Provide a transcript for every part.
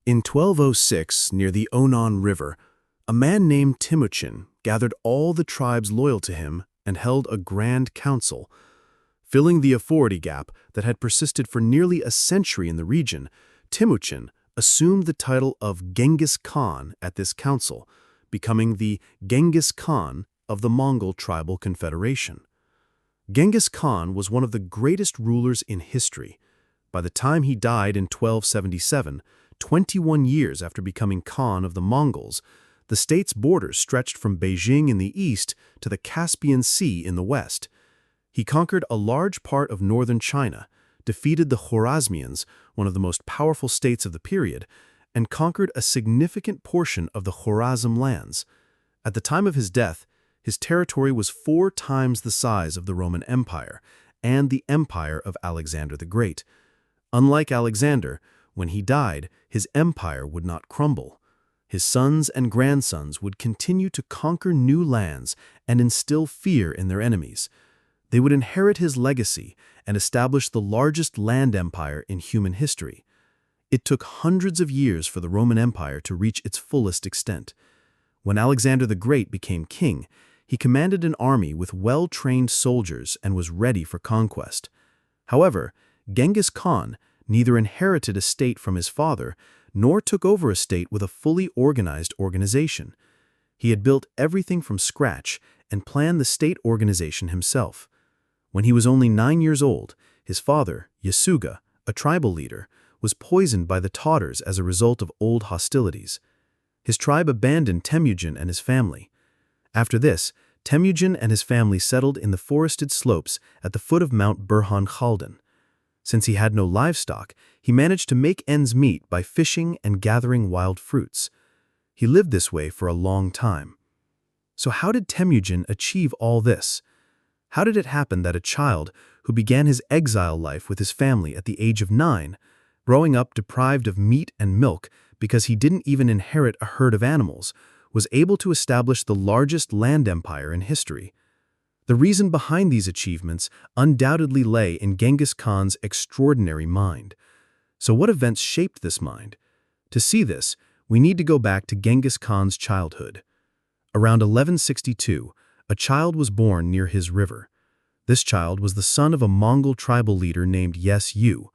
In 1206, near the Onon River, a man named Timucin gathered all the tribes loyal to him and held a grand council. Filling the authority gap that had persisted for nearly a century in the region, Timucin assumed the title of Genghis Khan at this council, becoming the Genghis Khan of the Mongol Tribal Confederation. Genghis Khan was one of the greatest rulers in history. By the time he died in 1277, 21 years after becoming Khan of the Mongols, the state's borders stretched from Beijing in the east to the Caspian Sea in the west. He conquered a large part of northern China, defeated the Khwarezmians, one of the most powerful states of the period, and conquered a significant portion of the Khwarezm lands. At the time of his death, his territory was 4 times the size of the Roman Empire and the empire of Alexander the Great. Unlike Alexander, when he died, his empire would not crumble. His sons and grandsons would continue to conquer new lands and instill fear in their enemies. They would inherit his legacy and establish the largest land empire in human history. It took hundreds of years for the Roman Empire to reach its fullest extent. When Alexander the Great became king, he commanded an army with well-trained soldiers and was ready for conquest. However, Genghis Khan neither inherited a state from his father nor took over a state with a fully organized organization. He had built everything from scratch and planned the state organization himself. When he was only 9 years old, his father, Yasuga, a tribal leader, was poisoned by the Tatars as a result of old hostilities. His tribe abandoned Temujin and his family. After this, Temujin and his family settled in the forested slopes at the foot of Mount Burhan Khaldan. Since he had no livestock, he managed to make ends meet by fishing and gathering wild fruits. He lived this way for a long time. So how did Temujin achieve all this? How did it happen that a child who began his exile life with his family at the age of 9, growing up deprived of meat and milk because he didn't even inherit a herd of animals, was able to establish the largest land empire in history? The reason behind these achievements undoubtedly lay in Genghis Khan's extraordinary mind. So what events shaped this mind? To see this, we need to go back to Genghis Khan's childhood. Around 1162, a child was born near his river. This child was the son of a Mongol tribal leader named Yes-Yu.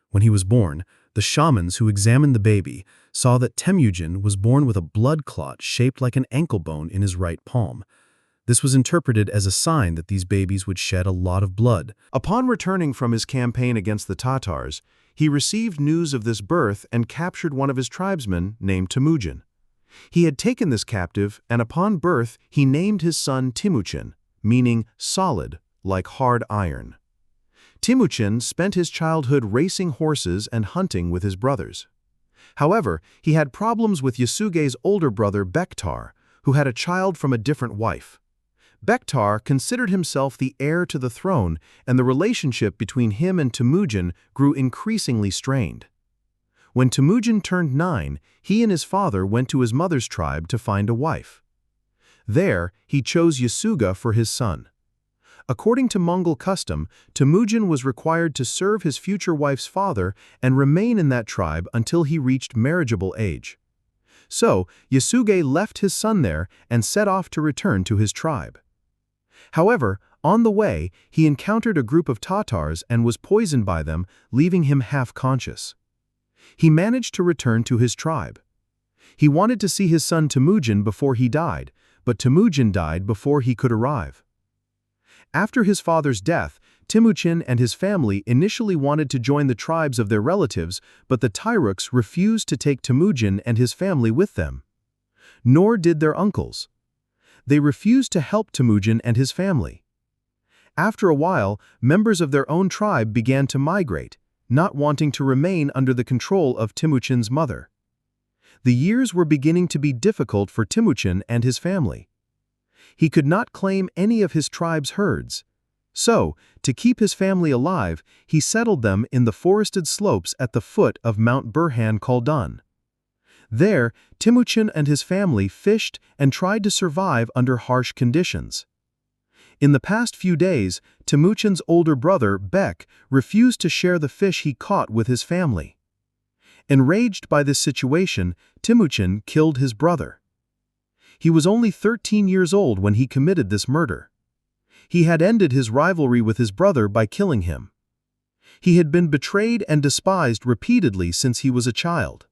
When he was born, the shamans who examined the baby saw that Temujin was born with a blood clot shaped like an ankle bone in his right palm. This was interpreted as a sign that these babies would shed a lot of blood. Upon returning from his campaign against the Tatars, he received news of this birth and captured one of his tribesmen named Temujin. He had taken this captive, and upon birth he named his son Timucin, meaning solid, like hard iron. Timucin spent his childhood racing horses and hunting with his brothers. However, he had problems with Yasuge's older brother Bektar, who had a child from a different wife. Bektar considered himself the heir to the throne, and the relationship between him and Temujin grew increasingly strained. When Temujin turned 9, he and his father went to his mother's tribe to find a wife. There, he chose Yasuga for his son. According to Mongol custom, Temujin was required to serve his future wife's father and remain in that tribe until he reached marriageable age. So, Yasuge left his son there and set off to return to his tribe. However, on the way, he encountered a group of Tatars and was poisoned by them, leaving him half-conscious. He managed to return to his tribe. He wanted to see his son Temujin before he died, but Temujin died before he could arrive. After his father's death, Timucin and his family initially wanted to join the tribes of their relatives, but the Tyruks refused to take Temujin and his family with them. Nor did their uncles. They refused to help Temujin and his family. After a while, members of their own tribe began to migrate, not wanting to remain under the control of Timucin's mother. The years were beginning to be difficult for Timucin and his family. He could not claim any of his tribe's herds. So, to keep his family alive, he settled them in the forested slopes at the foot of Mount Burhan Khaldan. There, Timucin and his family fished and tried to survive under harsh conditions. In the past few days, Timucin's older brother, Bek, refused to share the fish he caught with his family. Enraged by this situation, Timucin killed his brother. He was only 13 years old when he committed this murder. He had ended his rivalry with his brother by killing him. He had been betrayed and despised repeatedly since he was a child.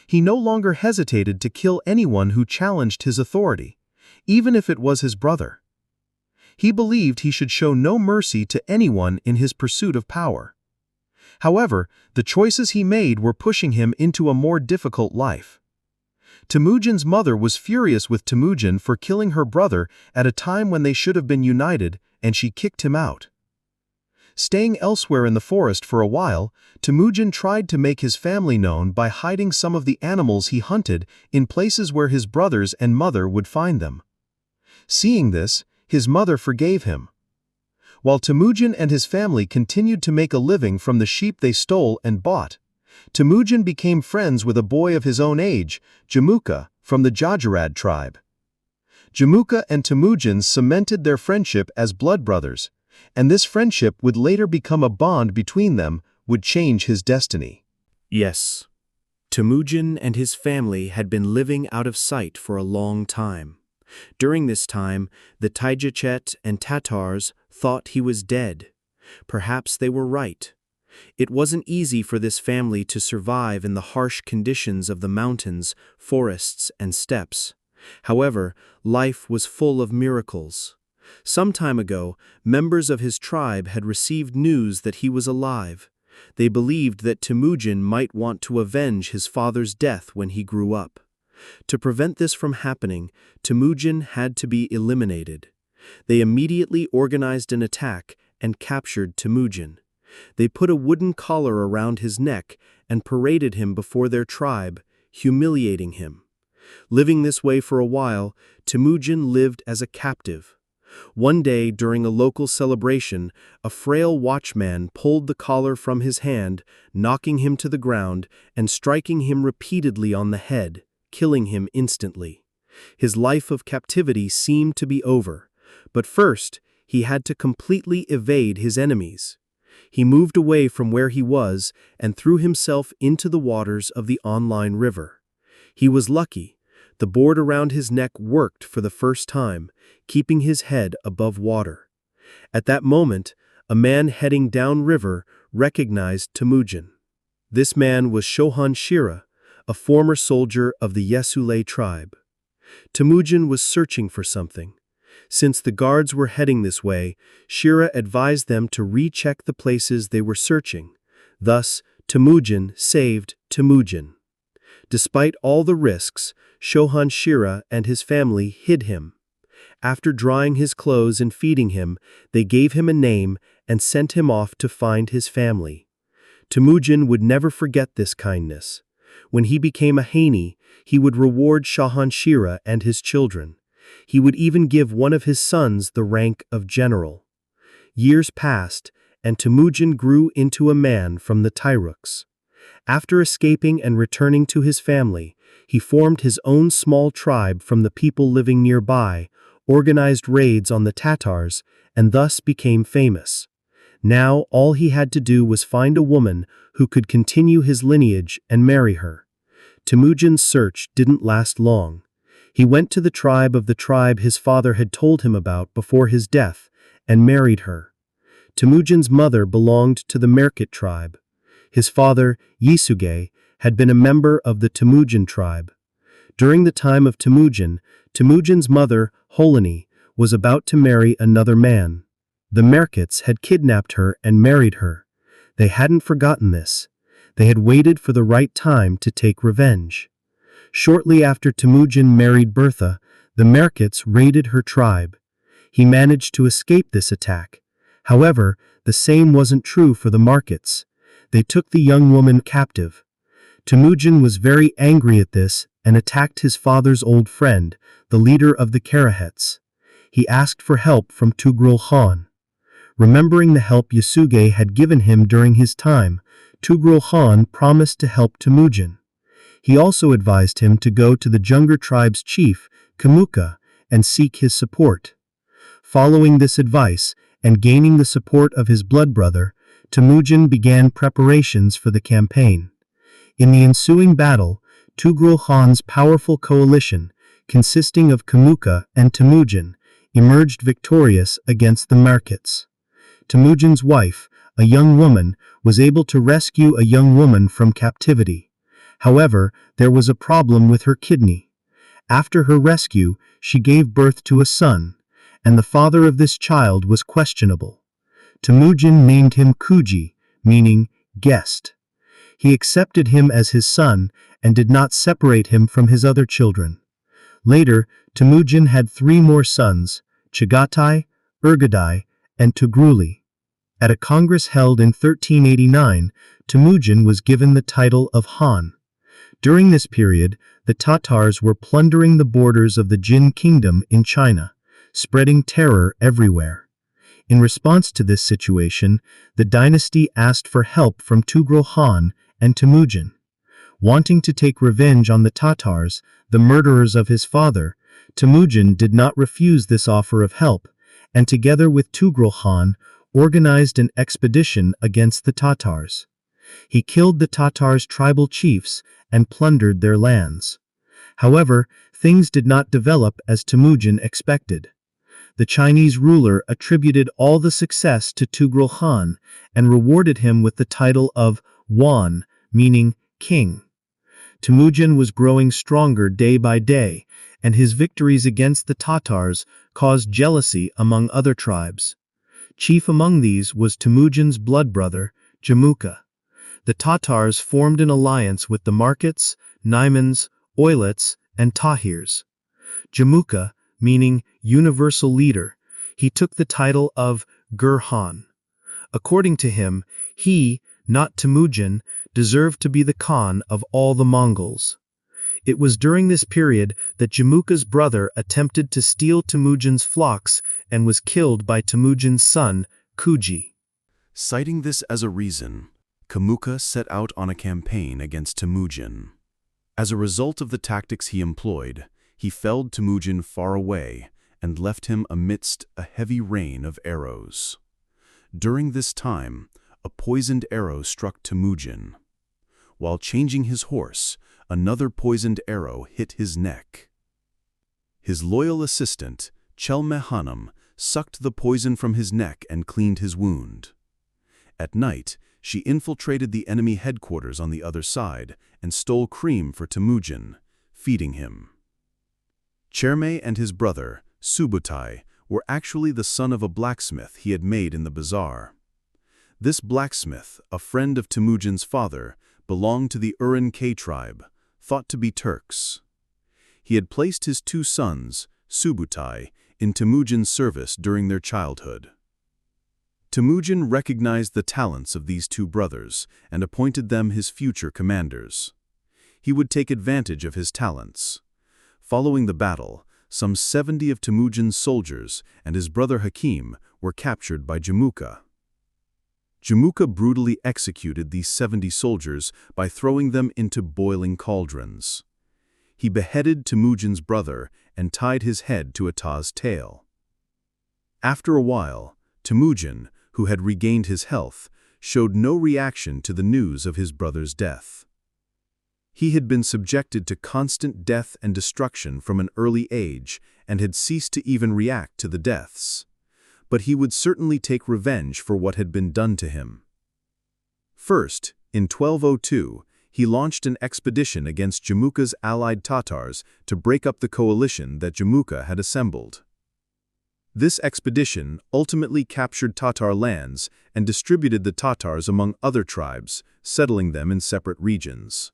He no longer hesitated to kill anyone who challenged his authority, even if it was his brother. He believed he should show no mercy to anyone in his pursuit of power. However, the choices he made were pushing him into a more difficult life. Temujin's mother was furious with Temujin for killing her brother at a time when they should have been united, and she kicked him out. Staying elsewhere in the forest for a while, Temujin tried to make his family known by hiding some of the animals he hunted in places where his brothers and mother would find them. Seeing this, his mother forgave him. While Temujin and his family continued to make a living from the sheep they stole and bought, Temujin became friends with a boy of his own age, Jamuka, from the Jajarad tribe. Jamuka and Temujin cemented their friendship as blood brothers, and this friendship would later become a bond between them, would change his destiny. Yes, Temujin and his family had been living out of sight for a long time. During this time, the Tajicet and Tatars thought he was dead. Perhaps they were right. It wasn't easy for this family to survive in the harsh conditions of the mountains, forests, and steppes. However, life was full of miracles. Some time ago, members of his tribe had received news that he was alive. They believed that Temujin might want to avenge his father's death when he grew up. To prevent this from happening, Temujin had to be eliminated. They immediately organized an attack and captured Temujin. They put a wooden collar around his neck and paraded him before their tribe, humiliating him. Living this way for a while, Temujin lived as a captive. One day during a local celebration, a frail watchman pulled the collar from his hand, knocking him to the ground and striking him repeatedly on the head, killing him instantly. His life of captivity seemed to be over, but first he had to completely evade his enemies. He moved away from where he was and threw himself into the waters of the online river. He was lucky. The board around his neck worked for the first time, keeping his head above water. At that moment, a man heading downriver recognized Temujin. This man was Shohan Shira, a former soldier of the Yesule tribe. Temujin was searching for something. Since the guards were heading this way, Shira advised them to recheck the places they were searching. Thus, Temujin saved Temujin. Despite all the risks, Shohan Shira and his family hid him. After drying his clothes and feeding him, they gave him a name and sent him off to find his family. Temujin would never forget this kindness. When he became a Hani, he would reward Shohan Shira and his children. He would even give one of his sons the rank of general. Years passed, and Temujin grew into a man from the Tyruks. After escaping and returning to his family, he formed his own small tribe from the people living nearby, organized raids on the Tatars, and thus became famous. Now all he had to do was find a woman who could continue his lineage and marry her. Temujin's search didn't last long. He went to the tribe his father had told him about before his death and married her. Temujin's mother belonged to the Merkit tribe. His father, Yisuge, had been a member of the Temujin tribe. During the time of Temujin, Temujin's mother, Holani, was about to marry another man. The Merkits had kidnapped her and married her. They hadn't forgotten this. They had waited for the right time to take revenge. Shortly after Temujin married Bertha, the Merkits raided her tribe. He managed to escape this attack. However, the same wasn't true for the Markits. They took the young woman captive. Temujin was very angry at this and attacked his father's old friend, the leader of the Karahets. He asked for help from Tugrul Khan. Remembering the help Yasuge had given him during his time, Tugrul Khan promised to help Temujin. He also advised him to go to the Jungar tribe's chief, Kamuka, and seek his support. Following this advice, and gaining the support of his blood brother, Temujin began preparations for the campaign. In the ensuing battle, Tughril Khan's powerful coalition, consisting of Kamuka and Temujin, emerged victorious against the Markets. Temujin's wife, a young woman, was able to rescue a young woman from captivity. However, there was a problem with her kidney. After her rescue, she gave birth to a son, and the father of this child was questionable. Temujin named him Kuji, meaning guest. He accepted him as his son and did not separate him from his other children. Later, Temujin had 3 more sons, Chagatai, Urgadai, and Tugruli. At a congress held in 1389, Temujin was given the title of Han. During this period, the Tatars were plundering the borders of the Jin kingdom in China, spreading terror everywhere. In response to this situation, the dynasty asked for help from Tughril Khan and Temujin. Wanting to take revenge on the Tatars, the murderers of his father, Temujin did not refuse this offer of help, and together with Tughril Khan, organized an expedition against the Tatars. He killed the Tatars' tribal chiefs and plundered their lands. However, things did not develop as Temujin expected. The Chinese ruler attributed all the success to Tughril Khan and rewarded him with the title of Wan, meaning king. Temujin was growing stronger day by day, and his victories against the Tatars caused jealousy among other tribes. Chief among these was Temujin's blood brother, Jamuka. The Tatars formed an alliance with the Markets, Naimans, Oilets, and Tahirs. Jamuka, meaning universal leader, he took the title of Gur-Han. According to him, he, not Temujin, deserved to be the Khan of all the Mongols. It was during this period that Jamuka's brother attempted to steal Temujin's flocks and was killed by Temujin's son, Kuji. Citing this as a reason, Kamuka set out on a campaign against Temujin. As a result of the tactics he employed, he felled Temujin far away and left him amidst a heavy rain of arrows. During this time, a poisoned arrow struck Temujin. While changing his horse, another poisoned arrow hit his neck. His loyal assistant, Chelme Hanum, sucked the poison from his neck and cleaned his wound. At night, she infiltrated the enemy headquarters on the other side and stole cream for Temujin, feeding him. Cherme and his brother, Subutai, were actually the son of a blacksmith he had made in the bazaar. This blacksmith, a friend of Temujin's father, belonged to the Uran-K tribe, thought to be Turks. He had placed his 2 sons, Subutai, in Temujin's service during their childhood. Temujin recognized the talents of these 2 brothers and appointed them his future commanders. He would take advantage of his talents. Following the battle, some 70 of Temujin's soldiers and his brother Hakim were captured by Jamuka. Jamuka brutally executed these 70 soldiers by throwing them into boiling cauldrons. He beheaded Temujin's brother and tied his head to Ata's tail. After a while, Temujin, who had regained his health, showed no reaction to the news of his brother's death. He had been subjected to constant death and destruction from an early age and had ceased to even react to the deaths. But he would certainly take revenge for what had been done to him. First, in 1202, he launched an expedition against Jamuka's allied Tatars to break up the coalition that Jamuka had assembled. This expedition ultimately captured Tatar lands and distributed the Tatars among other tribes, settling them in separate regions.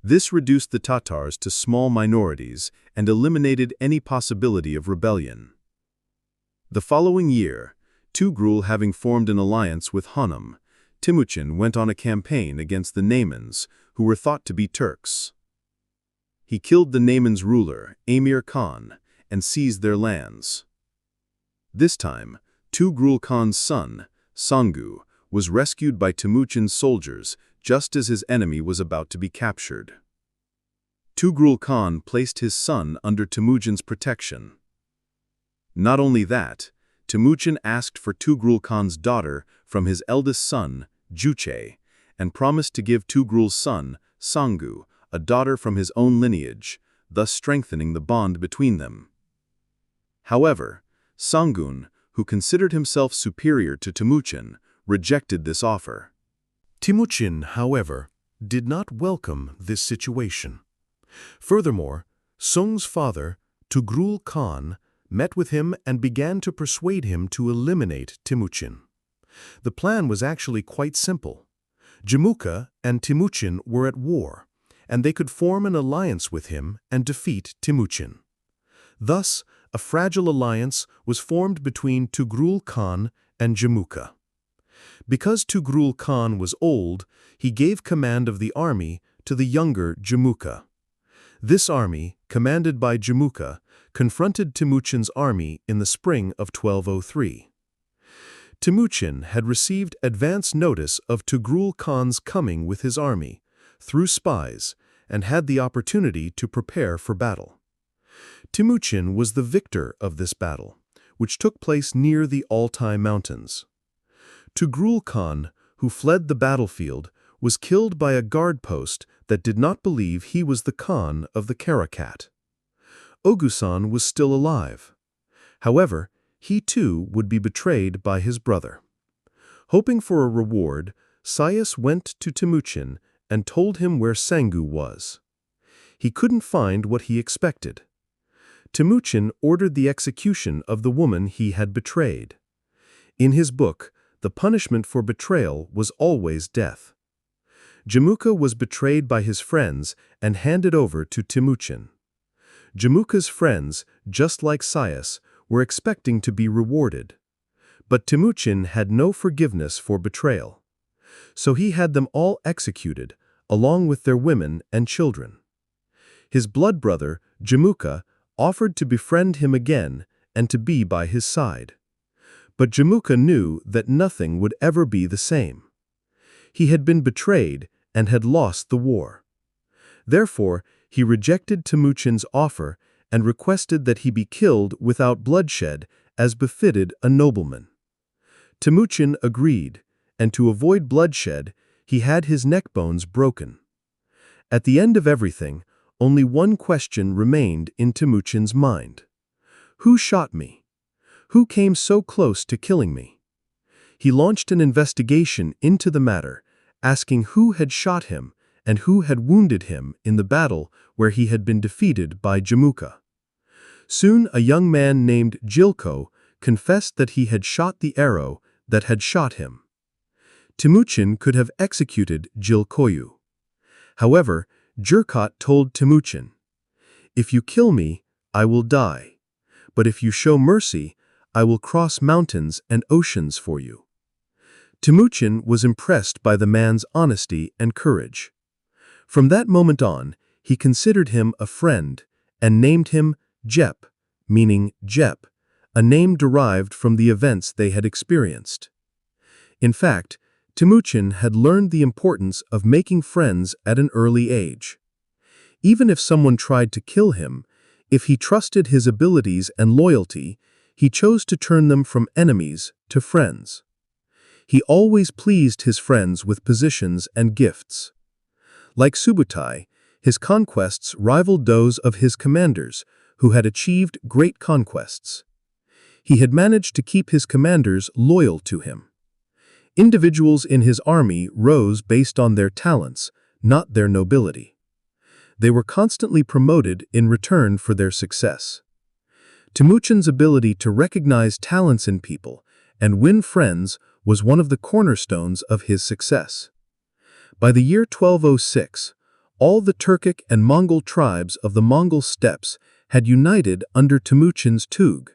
This reduced the Tatars to small minorities and eliminated any possibility of rebellion. The following year, Tughril having formed an alliance with Hanum, Temujin went on a campaign against the Naimans, who were thought to be Turks. He killed the Naimans' ruler, Amir Khan, and seized their lands. This time, Tughril Khan's son, Sangu, was rescued by Temujin's soldiers just as his enemy was about to be captured. Tughril Khan placed his son under Temujin's protection. Not only that, Temujin asked for Tughril Khan's daughter from his eldest son, Juche, and promised to give Tugrul's son, Sangu, a daughter from his own lineage, thus strengthening the bond between them. However, Sangun, who considered himself superior to Temujin, rejected this offer. Temujin, however, did not welcome this situation. Furthermore, Sung's father, Tugrul Khan, met with him and began to persuade him to eliminate Temujin. The plan was actually quite simple. Jamuka and Temujin were at war, and they could form an alliance with him and defeat Temujin. Thus, a fragile alliance was formed between Tugrul Khan and Jamuka. Because Tugrul Khan was old, he gave command of the army to the younger Jamuka. This army, commanded by Jamuka, confronted Temujin's army in the spring of 1203. Temujin had received advance notice of Tugrul Khan's coming with his army, through spies, and had the opportunity to prepare for battle. Temujin was the victor of this battle, which took place near the Altai Mountains. Tugrul Khan, who fled the battlefield, was killed by a guard post that did not believe he was the Khan of the Karakat. Ogusan was still alive. However, he too would be betrayed by his brother. Hoping for a reward, Sayas went to Temujin and told him where Sangu was. He couldn't find what he expected. Temujin ordered the execution of the woman he had betrayed. In his book, the punishment for betrayal was always death. Jamuka was betrayed by his friends and handed over to Temujin. Jamuka's friends, just like Sayas, were expecting to be rewarded. But Temujin had no forgiveness for betrayal. So he had them all executed, along with their women and children. His blood brother, Jamuka, offered to befriend him again and to be by his side. But Jamuka knew that nothing would ever be the same. He had been betrayed and had lost the war. Therefore, he rejected Temujin's offer and requested that he be killed without bloodshed as befitted a nobleman. Temujin agreed, and to avoid bloodshed, he had his neck bones broken. At the end of everything, only one question remained in Temujin's mind. Who shot me? Who came so close to killing me? He launched an investigation into the matter, asking who had shot him and who had wounded him in the battle where he had been defeated by Jamuka. Soon a young man named Jilko confessed that he had shot the arrow that had shot him. Temujin could have executed Jilkoyu. However, Jurkat told Temujin, "If you kill me, I will die. But if you show mercy, I will cross mountains and oceans for you." Temujin was impressed by the man's honesty and courage. From that moment on, he considered him a friend and named him Jep, meaning Jep, a name derived from the events they had experienced. In fact, Temujin had learned the importance of making friends at an early age. Even if someone tried to kill him, if he trusted his abilities and loyalty, he chose to turn them from enemies to friends. He always pleased his friends with positions and gifts. Like Subutai, his conquests rivaled those of his commanders, who had achieved great conquests. He had managed to keep his commanders loyal to him. Individuals in his army rose based on their talents, not their nobility. They were constantly promoted in return for their success. Temujin's ability to recognize talents in people and win friends was one of the cornerstones of his success. By the year 1206, all the Turkic and Mongol tribes of the Mongol steppes had united under Temujin's Tug.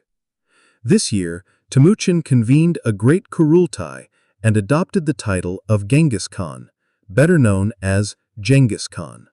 This year, Temujin convened a great Kurultai and adopted the title of Genghis Khan, better known as Genghis Khan.